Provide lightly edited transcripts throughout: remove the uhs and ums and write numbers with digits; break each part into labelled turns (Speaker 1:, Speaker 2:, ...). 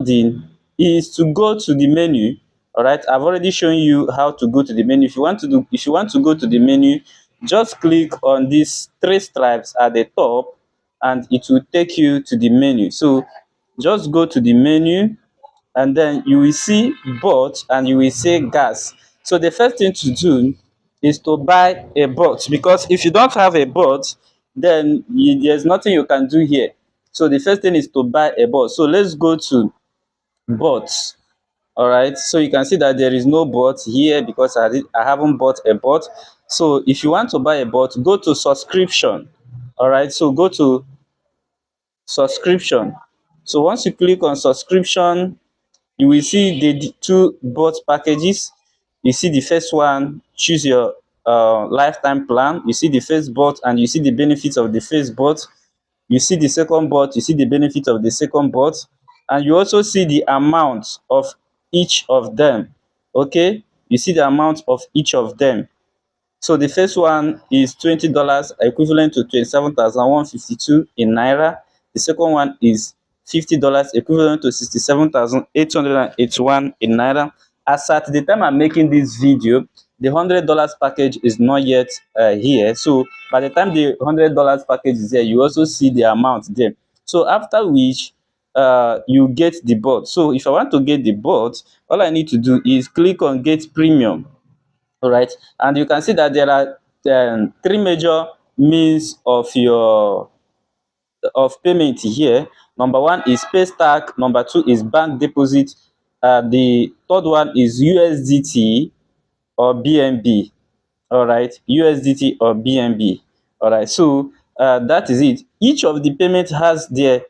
Speaker 1: the is to go to the menu. All right, I've already shown you how to go to the menu. If you want to go to the menu, just click on these three stripes at the top and it will take you to the menu. So just go to the menu and then you will see bot and you will see gas. So the first thing to do is to buy a bot, because if you don't have a bot, then there's nothing you can do here. So the first thing is to buy a bot. So let's go to bots. All right, so you can see that there is no bot here because I haven't bought a bot. So if you want to buy a bot, go to subscription. All right, so go to subscription. So once you click on subscription, you will see the two bot packages. You see the first one, choose your lifetime plan. You see the first bot and you see the benefits of the first bot. You see the second bot, you see the benefit of the second bot, and you also see the amount of each of them. Okay, you see the amount of each of them. So the first one is $20, equivalent to 27,152 in naira. The second one is $50, equivalent to 67,881 in naira. As at the time I'm making this video, the $100 package is not yet here. So by the time the $100 package is here, you also see the amount there. So after which you get the bot. So if I want to get the bot, all I need to do is click on get premium. All right, and you can see that there are three major means of payment here. Number one is pay stack, number two is bank deposit, the third one is USDT or BNB. All right, USDT or BNB. All right, so that is it. Each of the payment has their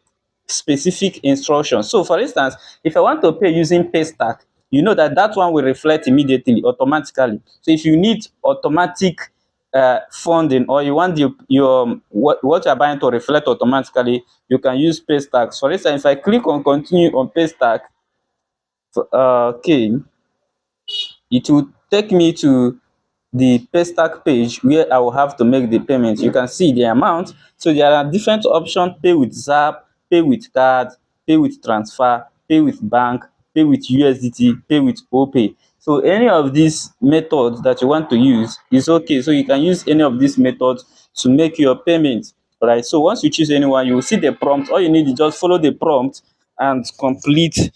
Speaker 1: specific instructions. So for instance, if I want to pay using paystack, you know that that one will reflect immediately automatically. So if you need automatic funding, or you want your what you're buying to reflect automatically, you can use paystack. For instance, if I click on continue on paystack, okay, it will take me to the paystack page where I will have to make the payment. You can see the amount. So there are different options: pay with Zap, pay with card, pay with transfer, pay with bank, pay with USDT, pay with OPay. So any of these methods that you want to use is okay. So you can use any of these methods to make your payment. All right. So once you choose anyone, you will see the prompt. All you need is just follow the prompt and complete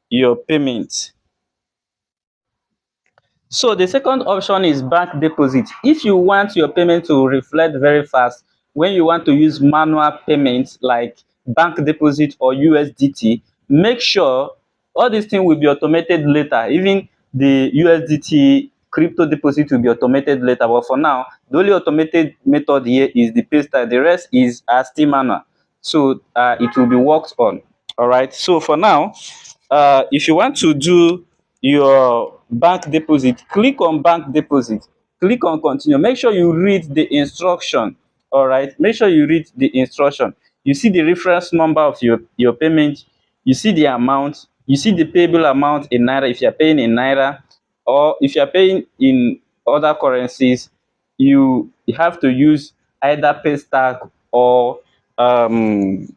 Speaker 1: your payment. So the second option is bank deposit. If you want your payment to reflect very fast, when you want to use manual payments like bank deposit or USDT, make sure all these things will be automated later. Even the USDT crypto deposit will be automated later. But for now, the only automated method here is the paystack. The rest is still manual. So it will be worked on. All right. So for now, if you want to do your bank deposit, click on bank deposit, click on continue. Make sure you read the instruction. All right, make sure you read the instruction. You see the reference number of your payment, you see the amount, you see the payable amount in naira if you are paying in naira, or if you are paying in other currencies, you have to use either paystack um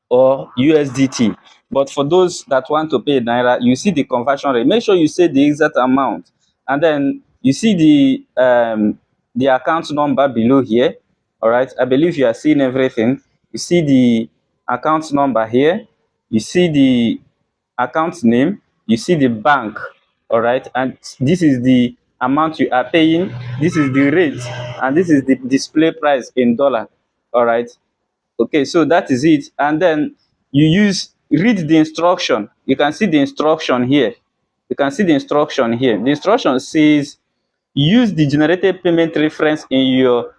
Speaker 1: or USDT. But for those that want to pay naira, you see the conversion rate. Make sure you say the exact amount, and then you see the account number below here. All right, I believe you are seeing everything. You see the account number here. You see the account name. You see the bank. All right, and this is the amount you are paying. This is the rate, and this is the display price in dollar. All right. Okay, so that is it. And then read the instruction. You can see the instruction here. You can see the instruction here. The instruction says use the generated payment reference in your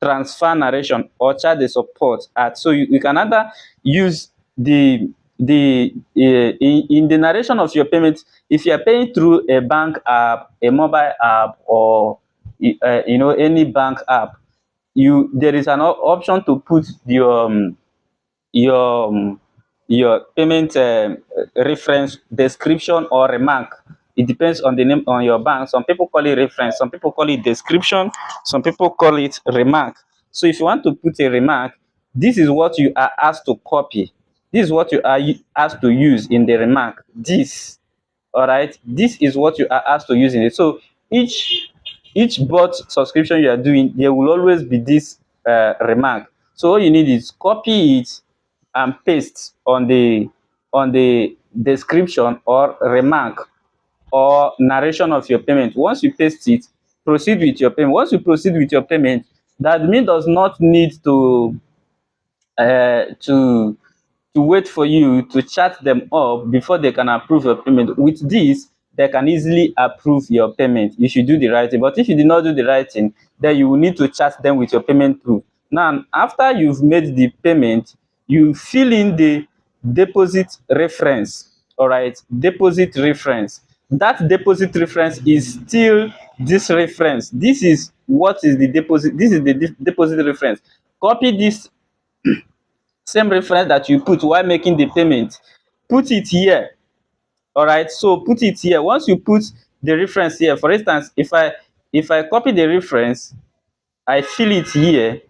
Speaker 1: transfer narration or charge the support at. So you can either use in the narration of your payment. If you are paying through a bank app, a mobile app, or any bank app, there is an option to put your your payment reference description or remark. It depends on the name on your bank. Some people call it reference, some people call it description, some people call it remark. So if you want to put a remark, this is what you are asked to copy. This is what you are asked to use in the remark. This, all right, this is what you are asked to use in it. So each bot subscription you are doing, there will always be this remark. So all you need is copy it and paste on the description or remark or narration of your payment. Once you paste it, proceed with your payment. Once you proceed with your payment, the admin does not need uh, to to wait for you to chat them up before they can approve your payment. With this, they can easily approve your payment if you do the right thing. But if you did not do the right thing, then you will need to chat them with your payment proof. Now, after you've made the payment, you fill in the deposit reference. All right, deposit reference. That deposit reference is still this reference. This is what is the deposit. This is the deposit reference. Copy this same reference that you put while making the payment, put it here. All right, so put it here. Once you put the reference here, for instance, if I copy the reference, I fill it here,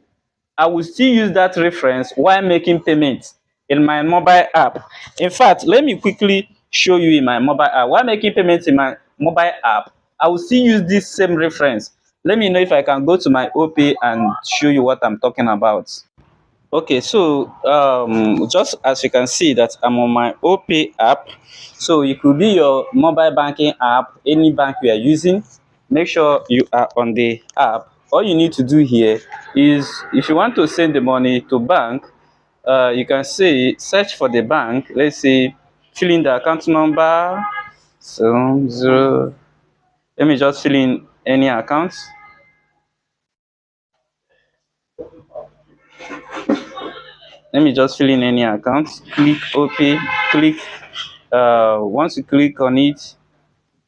Speaker 1: I will still use that reference while making payment in my mobile app. In fact, let me quickly show you in my mobile app. While making payments in my mobile app, I will still use this same reference. Let me know if I can go to my OPay and show you what I'm talking about. Okay, so just as you can see that I'm on my OPay app. So it could be your mobile banking app, any bank you are using. Make sure you are on the app. All you need to do here is, if you want to send the money to bank, you can say search for the bank. Let's say fill in the account number. So zero. Let me just fill in any account. Let me just fill in any account. Click OK. Click. Once you click on it,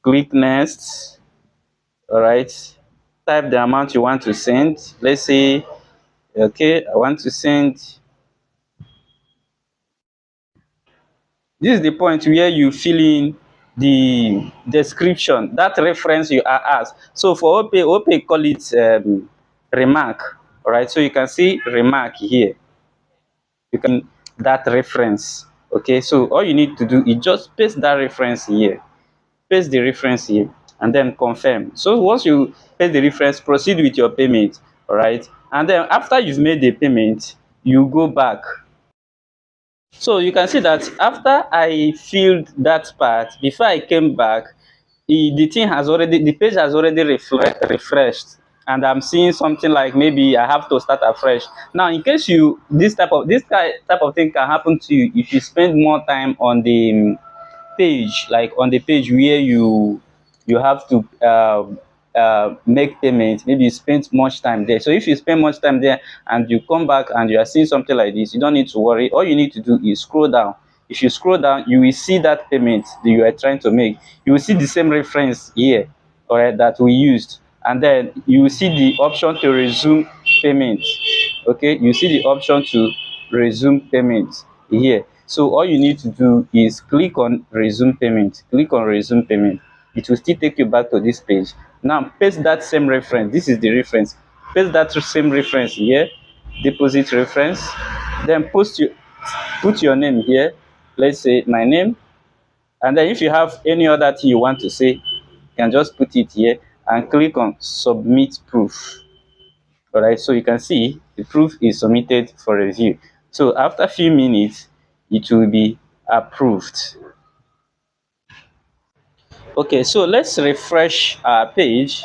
Speaker 1: click next. All right. Type the amount you want to send. Let's say, okay, I want to send. This is the point where you fill in the description, that reference you are asked. So for OPay call it remark. All right. So you can see remark here. You can that reference. Okay. So all you need to do is just paste that reference here. Paste the reference here and then confirm. So once you paste the reference, proceed with your payment. All right, and then after you've made the payment, you go back. So you can see that after I filled that part, before I came back, the thing has already, the page has already refreshed, and I'm seeing something like maybe I have to start afresh. Now, in case you, this type of thing can happen to you if you spend more time on the page, like on the page where you have to make payment. Maybe you spent much time there. So if you spend much time there and you come back and you are seeing something like this, you don't need to worry. All you need to do is scroll down. If you scroll down, you will see that payment that you are trying to make. You will see the same reference here, all right, that we used, and then you will see the option to resume payment. Okay, you see the option to resume payment here. So all you need to do is click on resume payment. Click on resume payment. It will still take you back to this page. Now paste that same reference. This is the reference. Paste that same reference here, deposit reference. Then put your name here. Let's say my name. And then if you have any other thing you want to say, you can just put it here and click on submit proof. All right, so you can see the proof is submitted for review. So after a few minutes, it will be approved. Okay, so let's refresh our page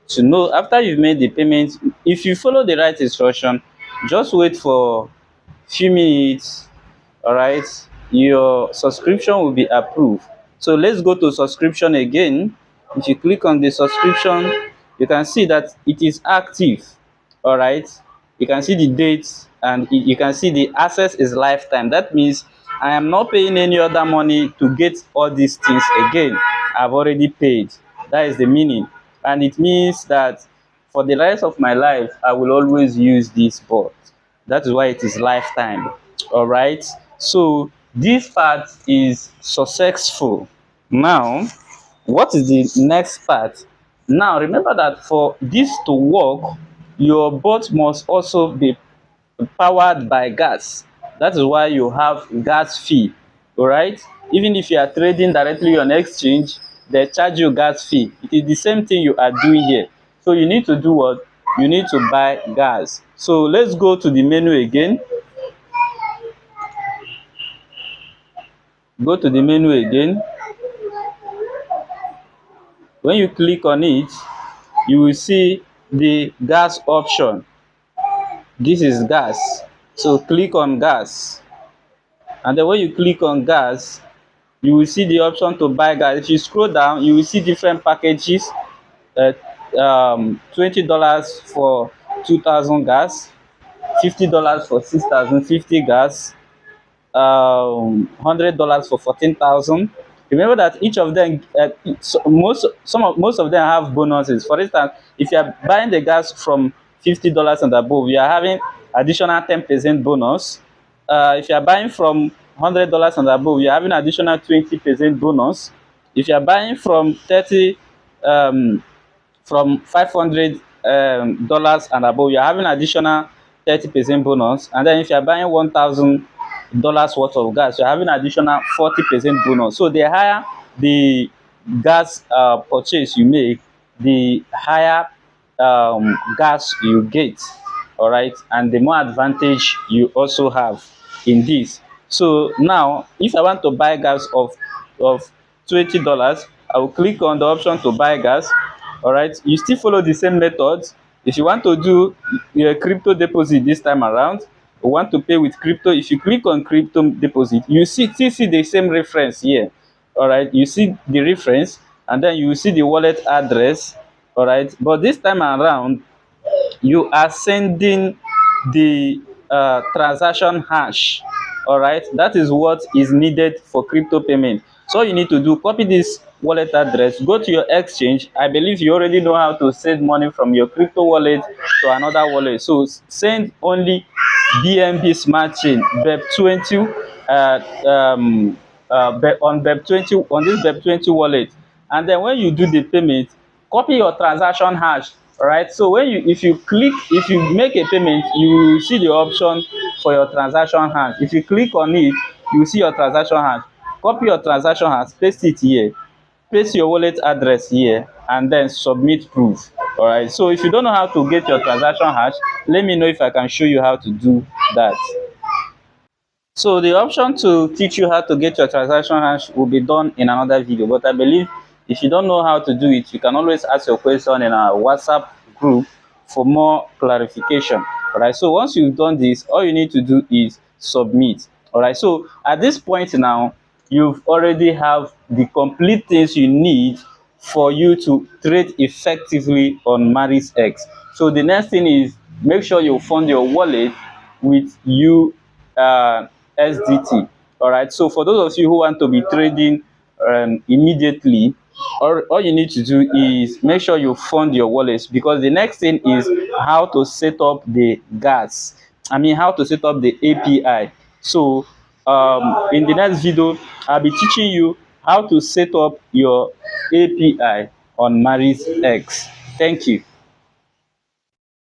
Speaker 1: to know after you've made the payment. If you follow the right instruction, just wait for few minutes. All right, your subscription will be approved. So let's go to subscription again. If you click on the subscription, you can see that it is active. All right, you can see the dates and you can see the access is lifetime. That means I am not paying any other money to get all these things again. I've already paid. That is the meaning, and it means that for the rest of my life I will always use this bot. That is why it is lifetime. All right, so this part is successful. Now what is the next part? Now remember that for this to work, your bot must also be powered by gas. That is why you have gas fee. All right, even if you are trading directly on exchange, they charge you gas fee. It is the same thing you are doing here. So you need to do what? You need to buy gas. So let's go to the menu again. Go to the menu again. When you click on it, you will see the gas option. This is gas. So click on gas. And then when you click on gas, you will see the option to buy gas. If you scroll down, you will see different packages. uh, $20 for 2,000 gas, $50 for 6,000, 50 gas, $100 for 14,000. Remember that each of them, most of them have bonuses. For instance, if you are buying the gas from $50 and above, you are having additional 10% bonus. If you are buying from $100 and above, you are having additional 20% bonus. If you are buying from 30 from $500 and above, you're having additional 30% bonus. And then if you're buying $1,000 worth of gas, you're having additional 40% bonus. So the higher the gas purchase you make, the higher gas you get. All right, and the more advantage you also have in this. So now if I want to buy gas of $20, I will click on the option to buy gas. All right, you still follow the same methods. If you want to do your crypto deposit this time around, you want to pay with crypto, if you click on crypto deposit, you still see the same reference here. All right, you see the reference, and then you see the wallet address. All right, but this time around you are sending the transaction hash. All right, that is what is needed for crypto payment. So you need to do, copy this wallet address, go to your exchange. I believe you already know how to send money from your crypto wallet to another wallet. So send only BNB smart chain BEP20 on BEP20, on this BEP20 wallet. And then when you do the payment, copy your transaction hash. All right, so when you, if you make a payment, you will see the option for your transaction hash. If you click on it, you will see your transaction hash. Copy your transaction hash, paste it here, paste your wallet address here, and then submit proof. All right, so if you don't know how to get your transaction hash, let me know if I can show you how to do that. So the option to teach you how to get your transaction hash will be done in another video, but I believe if you don't know how to do it, you can always ask your question in our WhatsApp group for more clarification. All right, so once you've done this, all you need to do is submit. All right, so at this point now, you've already have the complete things you need for you to trade effectively on MarisX. So the next thing is, make sure you fund your wallet with you SDT. All right, so for those of you who want to be trading immediately, all you need to do is make sure you fund your wallets, because the next thing is how to set up the how to set up the API. So in the next video, I'll be teaching you how to set up your API on MarisX. Thank you.